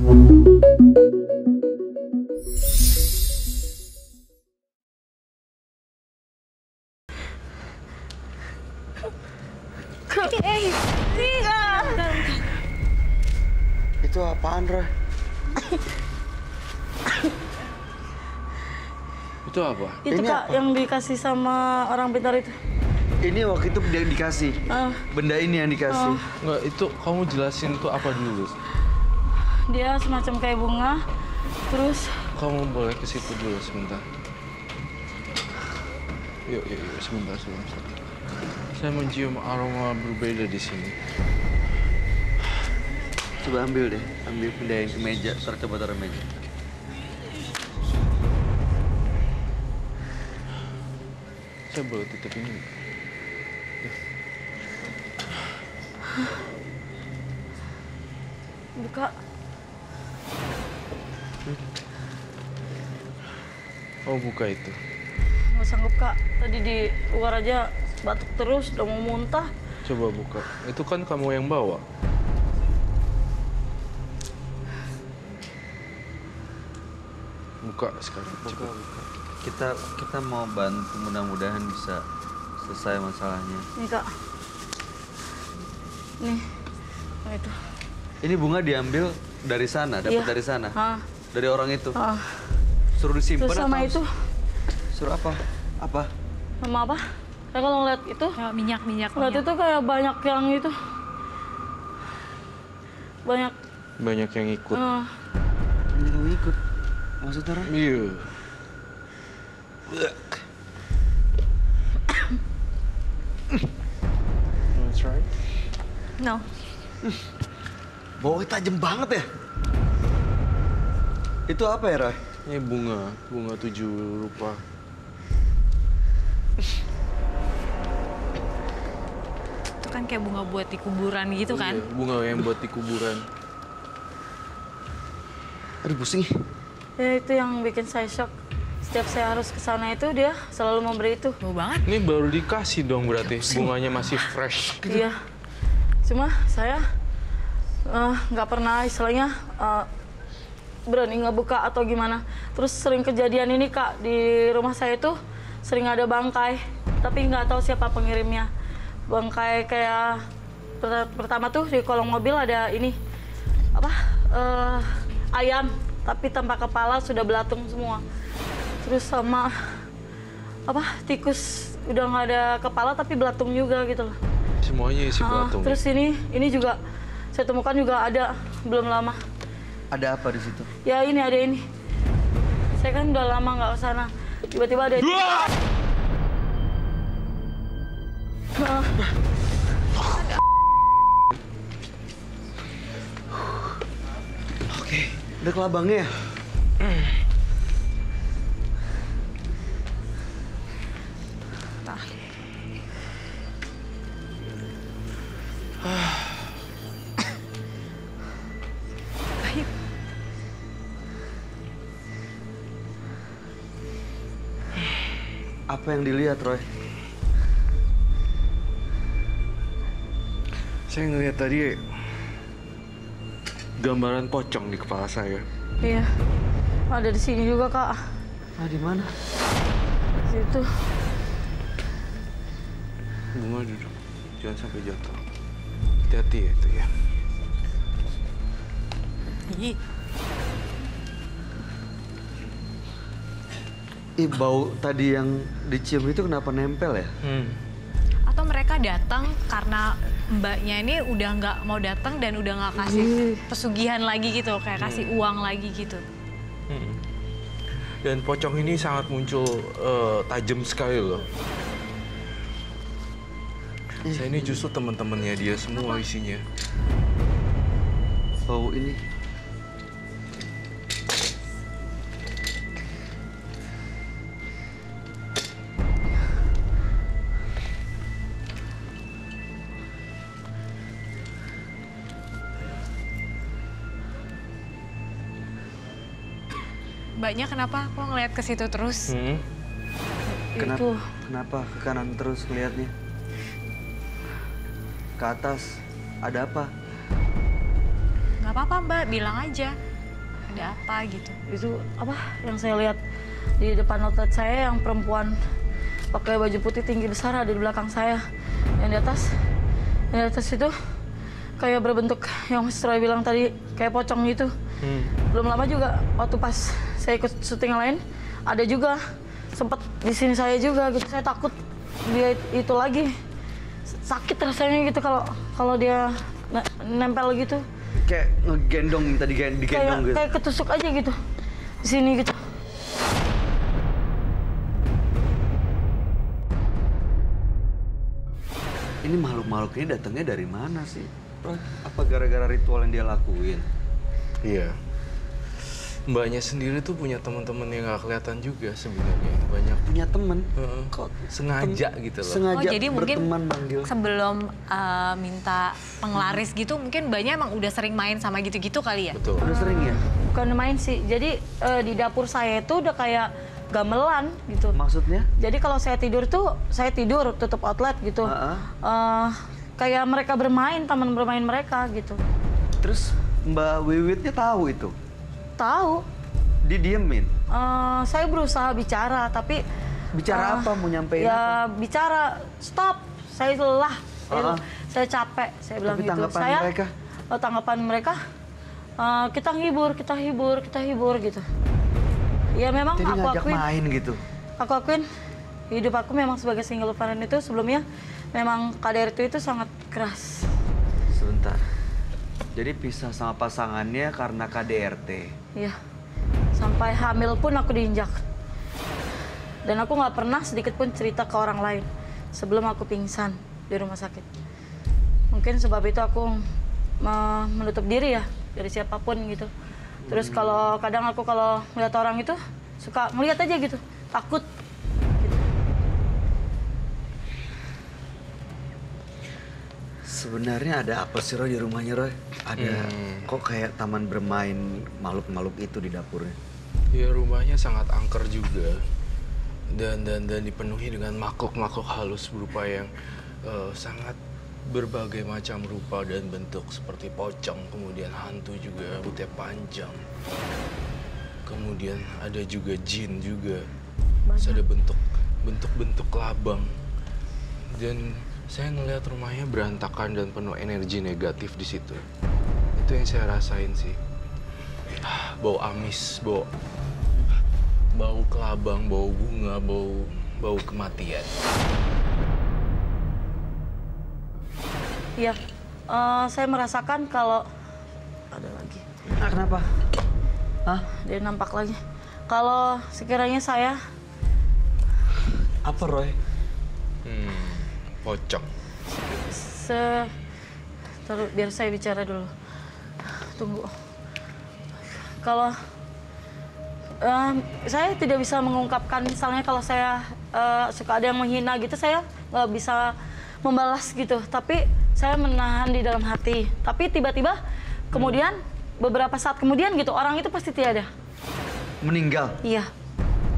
Itu apaan, Roy? Itu apa? Itu Ini Kak, apa? yang dikasih sama orang pintar itu. Ini waktu itu dia dikasih. Benda ini yang dikasih. Enggak, itu kamu jelasin itu apa dulu. Dia semacam kayak bunga, terus Kamu boleh ke situ dulu sebentar. Yuk, sebentar. Saya mencium aroma berbeda di sini. Coba ambil deh, pindahin ke meja, coba taruh meja. Saya boleh tutup ini. buka. Oh, buka itu. Nggak sanggup Kak, tadi di luar aja batuk terus, udah mau muntah. Coba buka. Itu kan kamu yang bawa. Buka sekarang. Buka. Kita mau bantu, mudah-mudahan bisa selesai masalahnya. Nih Kak. Nih. Nah, itu. Ini bunga diambil dari sana, dapat dari sana. Dari orang itu. Suruh disimpan Terus sama atau itu. suruh apa? Apa? Sama apa? Saya kalau ngeliat itu, Minyak. ngeliat itu kayak banyak yang itu. Banyak yang ikut. Ini yang ikut. Maksudnya, Roy? Iya. Wanna try? No. Baunya tajam banget ya? Itu apa ya, Roy? Ini bunga 7 rupa. Itu kan kayak bunga buat di kuburan gitu kan? Iya, bunga yang buat di kuburan. Aduh, pusing. Ya itu yang bikin saya shock. Setiap saya harus ke sana itu dia selalu memberi itu. Bau banget. Ini baru dikasih dong berarti. Bunganya masih fresh. Iya. Cuma saya nggak pernah istilahnya berani ngebuka atau gimana. Terus sering kejadian ini Kak, di rumah saya itu sering ada bangkai. Tapi nggak tahu siapa pengirimnya. Bangkai kayak pertama tuh di kolong mobil ada ini. Ayam. Tapi tanpa kepala, sudah belatung semua. Terus sama tikus udah nggak ada kepala tapi belatung juga gitu loh. Semuanya isi belatung. Terus ini juga saya temukan juga ada belum lama. Ada apa di situ? Ya ini ada ini. Saya kan udah lama nggak ke sana. Tiba-tiba ada. Oke, ada kelabangnya ya? Apa yang dilihat, Roy? Saya ngeliat tadi gambaran pocong di kepala saya. Iya. Ada di sini juga Kak. Di mana? Di situ. Bunga duduk. Jangan sampai jatuh. Hati-hati ya itu ya. Bau tadi yang dicium itu kenapa nempel ya? Atau mereka datang karena mbaknya ini udah nggak mau datang dan udah nggak kasih pesugihan lagi gitu, kayak kasih uang lagi gitu. Dan pocong ini sangat muncul tajam sekali loh. Saya ini justru teman-temannya dia semua isinya. Bau ini. Mbaknya kenapa kok ngeliat ke situ terus? Kenapa ke kanan terus lihatnya? Ke atas, ada apa? Nggak apa-apa Mbak, bilang aja. Ada apa gitu? Itu apa yang saya lihat di depan outlet saya, yang perempuan pakai baju putih tinggi besar ada di belakang saya. Yang di atas itu kayak berbentuk yang Mas Roy bilang tadi, kayak pocong gitu. Belum lama juga waktu pas saya ikut syuting lain, ada juga sempet di sini saya juga gitu. Saya takut dia itu lagi, sakit rasanya gitu kalau dia nempel gitu. Kayak ngegendong, minta digendong gitu. Kayak ketusuk aja gitu di sini gitu. Ini makhluk-makhluk ini datangnya dari mana sih? Apa gara-gara ritual yang dia lakuin? Iya. Mbaknya sendiri tuh punya teman-teman yang nggak kelihatan juga sebenarnya. Banyak. Punya temen? Kok sengaja gitu loh. Sengaja jadi mungkin berteman manggil. sebelum minta penglaris gitu, mungkin Mbaknya emang udah sering main sama gitu-gitu kali ya? Betul. Udah sering ya? Bukan main sih, jadi di dapur saya itu udah kayak gamelan gitu. Maksudnya? Jadi kalau saya tidur tuh, saya tidur tutup outlet gitu. Kayak mereka bermain, taman bermain mereka gitu. Terus Mbak Wiwitnya tahu itu? Tahu. Didiemin? Saya berusaha bicara, tapi... Bicara apa? Mau nyampein ya, apa? bicara, stop, saya lelah, saya capek, saya bilang Tapi gitu. tanggapan mereka? Tanggapan mereka, kita hibur gitu. Ya memang Jadi aku ngajak akuin. main gitu? Aku akuin, hidup aku memang sebagai single parent itu sebelumnya memang KDRT itu sangat keras. Sebentar. Jadi pisah sama pasangannya karena KDRT? Iya. Sampai hamil pun aku diinjak. Dan aku nggak pernah sedikit pun cerita ke orang lain sebelum aku pingsan di rumah sakit. Mungkin sebab itu aku menutup diri ya dari siapapun gitu. Terus kalau kadang aku kalau melihat orang itu suka ngeliat aja gitu, takut. Gitu. Sebenarnya ada apa sih Roy di rumahnya Roy? Ada kok kayak taman bermain makhluk-makhluk itu di dapurnya? Ya rumahnya sangat angker juga. Dan dipenuhi dengan makhluk-makhluk halus berupa yang sangat berbagai macam rupa dan bentuk, seperti pocong, kemudian hantu juga, rambutnya panjang. Kemudian ada juga jin juga. Terus ada bentuk labang. Dan saya ngelihat rumahnya berantakan dan penuh energi negatif di situ. Itu yang saya rasain sih. Bau amis, bau kelabang, bau bunga, bau kematian. Iya, saya merasakan kalau ada lagi. Kenapa? Hah? Dia nampak lagi. Kalau sekiranya saya... Apa Roy? Pocong. Taruh, biar saya bicara dulu. Tunggu. Kalau saya tidak bisa mengungkapkan, misalnya kalau saya suka ada yang menghina gitu, saya nggak bisa membalas gitu. Tapi saya menahan di dalam hati. Tapi tiba-tiba kemudian beberapa saat kemudian gitu orang itu pasti tiada. Meninggal? Iya.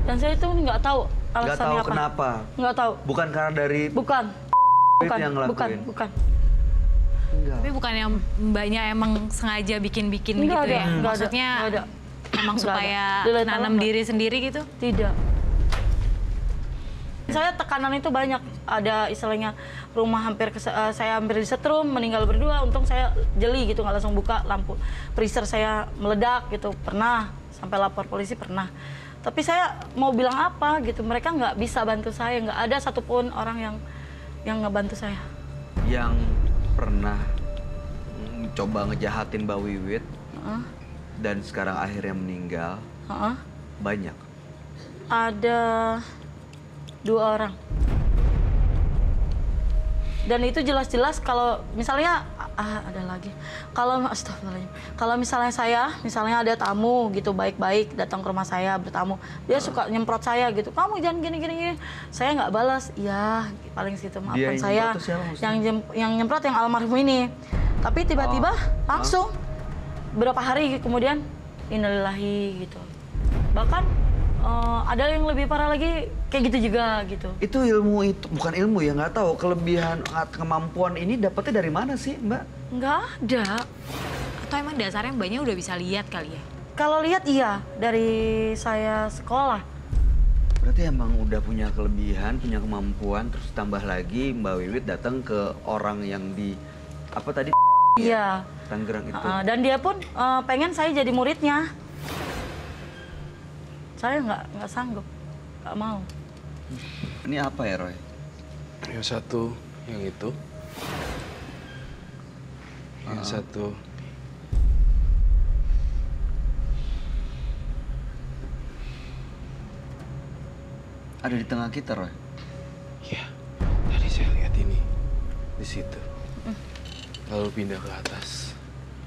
Dan saya itu nggak tahu alasannya apa. Kenapa? Nggak tahu. Bukan karena dari Bukan. yang ngelakuin? Bukan. Enggak. Tapi bukan yang Mbaknya emang sengaja bikin-bikin gitu Nggak ada, ya? nggak Maksudnya ada, nggak ada. emang Nggak supaya ada. nanam diri sendiri gitu? Tidak. Saya tekanan itu banyak. Ada istilahnya rumah saya hampir disetrum, meninggal berdua. Untung saya jeli gitu, nggak langsung buka lampu. Freezer saya meledak gitu, pernah. Sampai lapor polisi pernah. Tapi saya mau bilang apa gitu, mereka nggak bisa bantu saya. Nggak ada satupun orang yang ngebantu saya. Yang pernah coba ngejahatin Mbak Wiwit dan sekarang akhirnya meninggal, banyak? Ada 2 orang. Dan itu jelas-jelas kalau misalnya ada lagi. Astagfirullahaladzim. Kalau misalnya misalnya ada tamu gitu baik-baik datang ke rumah saya bertamu, dia suka nyemprot saya gitu. Kamu jangan gini. Saya nggak balas. Ya, paling situ maafkan saya. Yang nyemprot yang almarhum ini. Tapi tiba-tiba langsung berapa hari kemudian innalillahi gitu. Bahkan ada yang lebih parah lagi kayak gitu juga gitu. Itu ilmu itu bukan ilmu ya, nggak tahu kelebihan kemampuan ini dapetnya dari mana sih Mbak? Nggak ada. Atau emang dasarnya Mbaknya udah bisa lihat kali ya? Kalau lihat iya, dari saya sekolah. Berarti emang udah punya kelebihan, punya kemampuan, terus tambah lagi Mbak Wiwit datang ke orang yang di apa tadi? Iya. Tangerang itu. Dan dia pun pengen saya jadi muridnya. Saya nggak sanggup, nggak mau. Ini apa ya, Roy? Yang satu, yang itu. Yang satu. Ada di tengah kita, Roy. Ya, tadi saya lihat ini di situ. Lalu pindah ke atas.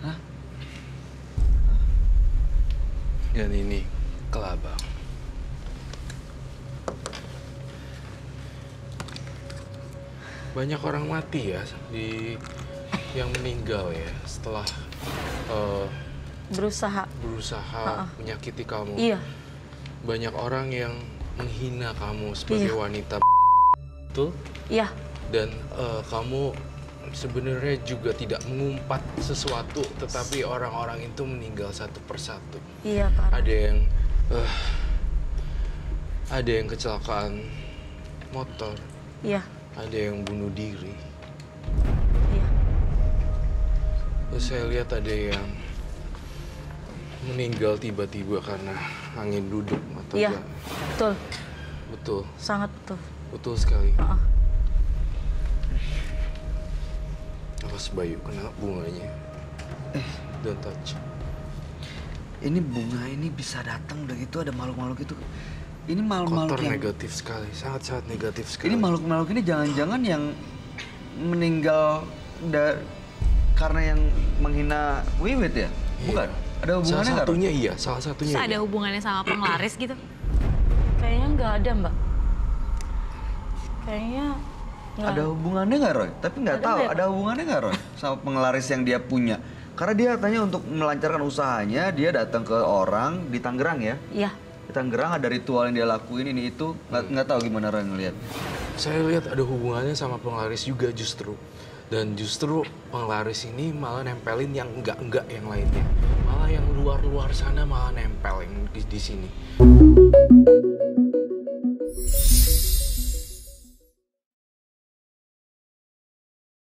Hah? Dan ini kelabang. Banyak orang mati ya yang meninggal ya setelah Berusaha. menyakiti kamu. Iya. Banyak orang yang menghina kamu sebagai wanita betul. Iya. Dan kamu sebenarnya juga tidak mengumpat sesuatu, tetapi orang-orang itu meninggal satu persatu. Iya, Pak. Ada yang kecelakaan motor, Iya. ada yang bunuh diri. Iya. Terus saya lihat ada yang meninggal tiba-tiba karena angin duduk atau Iya. enggak. Betul. Betul, Sangat betul. betul sekali. Heeh. Awas Bayu, kena bunganya. Don't touch. Ini bunga ini bisa datang udah gitu ada makhluk-makhluk itu. Ini Kotor makhluk-makhluk yang negatif sekali, sangat-sangat negatif sekali. ini makhluk-makhluk ini jangan-jangan yang meninggal karena yang menghina Wiwit ya? Bukan? Ada hubungannya Salah nggak? satunya iya, salah satunya Terus ada iya. hubungannya sama penglaris gitu? Kayaknya nggak ada, Mbak. Kayaknya nggak. Ada hubungannya nggak, Roy? Tapi nggak Ada tahu nggak ya, ada hubungannya nggak, Roy, sama penglaris yang dia punya. Karena dia katanya untuk melancarkan usahanya dia datang ke orang di Tangerang ya. Iya. Di Tangerang ada ritual yang dia lakuin ini itu nggak tahu gimana Roy ngeliat. Saya lihat ada hubungannya sama penglaris juga justru. Dan justru penglaris ini malah nempelin yang enggak yang lainnya. Malah yang luar-luar sana malah nempel yang di sini.